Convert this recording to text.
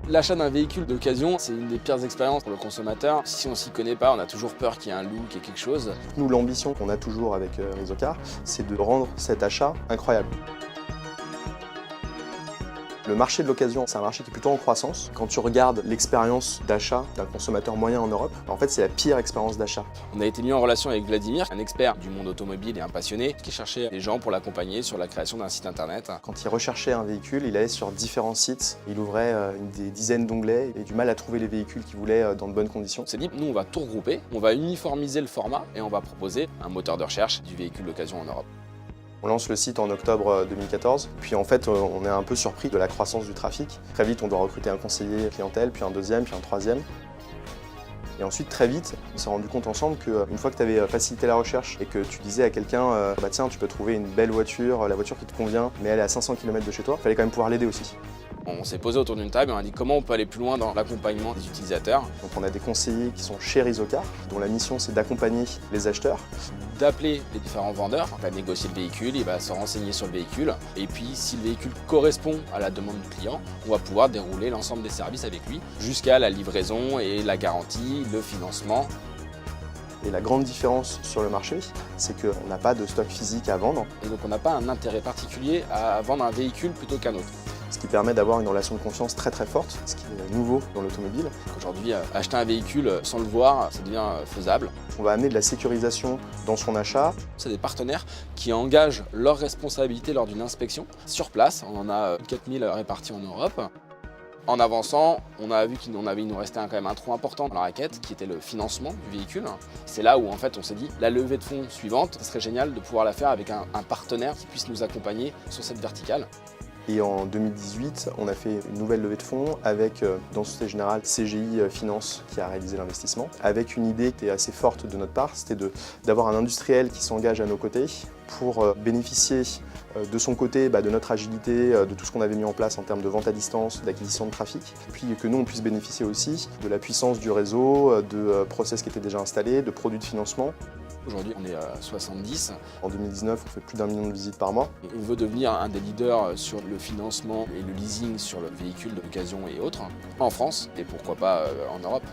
L'achat d'un véhicule d'occasion, c'est une des pires expériences pour le consommateur. Si on s'y connaît pas, on a toujours peur qu'il y ait un look et quelque chose. Nous, l'ambition qu'on a toujours avec Rizocar, c'est de rendre cet achat incroyable. Le marché de l'occasion, c'est un marché qui est plutôt en croissance. Quand tu regardes l'expérience d'achat d'un consommateur moyen en Europe, en fait, c'est la pire expérience d'achat. On a été mis en relation avec Vladimir, un expert du monde automobile et un passionné, qui cherchait des gens pour l'accompagner sur la création d'un site internet. Quand il recherchait un véhicule, il allait sur différents sites, il ouvrait des dizaines d'onglets et du mal à trouver les véhicules qu'il voulait dans de bonnes conditions. On s'est dit, nous on va tout regrouper, on va uniformiser le format et on va proposer un moteur de recherche du véhicule d'occasion en Europe. On lance le site en octobre 2014, puis en fait on est un peu surpris de la croissance du trafic. Très vite on doit recruter un conseiller clientèle, puis un deuxième, puis un troisième. Et ensuite très vite on s'est rendu compte ensemble qu'une fois que tu avais facilité la recherche et que tu disais à quelqu'un bah tiens tu peux trouver une belle voiture, la voiture qui te convient, mais elle est à 500 km de chez toi, il fallait quand même pouvoir l'aider aussi. On s'est posé autour d'une table et on a dit comment on peut aller plus loin dans l'accompagnement des utilisateurs. Donc on a des conseillers qui sont chez Rizocar, dont la mission c'est d'accompagner les acheteurs. D'appeler les différents vendeurs, on va négocier le véhicule, il va se renseigner sur le véhicule. Et puis si le véhicule correspond à la demande du client, on va pouvoir dérouler l'ensemble des services avec lui, jusqu'à la livraison et la garantie, le financement. Et la grande différence sur le marché, c'est qu'on n'a pas de stock physique à vendre. Et donc on n'a pas un intérêt particulier à vendre un véhicule plutôt qu'un autre. Ce qui permet d'avoir une relation de confiance très forte, ce qui est nouveau dans l'automobile. Aujourd'hui, acheter un véhicule sans le voir, ça devient faisable. On va amener de la sécurisation dans son achat. C'est des partenaires qui engagent leurs responsabilités lors d'une inspection. Sur place, on en a 4000 répartis en Europe. En avançant, on a vu qu'il nous restait quand même un trou important dans la raquette, qui était le financement du véhicule. C'est là où en fait on s'est dit, la levée de fonds suivante, ce serait génial de pouvoir la faire avec un partenaire qui puisse nous accompagner sur cette verticale. Et en 2018, on a fait une nouvelle levée de fonds avec, dans Société Générale, CGI Finance qui a réalisé l'investissement, avec une idée qui était assez forte de notre part, c'était d'avoir un industriel qui s'engage à nos côtés pour bénéficier de son côté de notre agilité, de tout ce qu'on avait mis en place en termes de vente à distance, d'acquisition de trafic, puis que nous on puisse bénéficier aussi de la puissance du réseau, de process qui étaient déjà installés, de produits de financement. Aujourd'hui, on est à 70. En 2019, on fait plus d'1 million de visites par mois. On veut devenir un des leaders sur le financement et le leasing sur le véhicule d'occasion et autres, en France et pourquoi pas en Europe.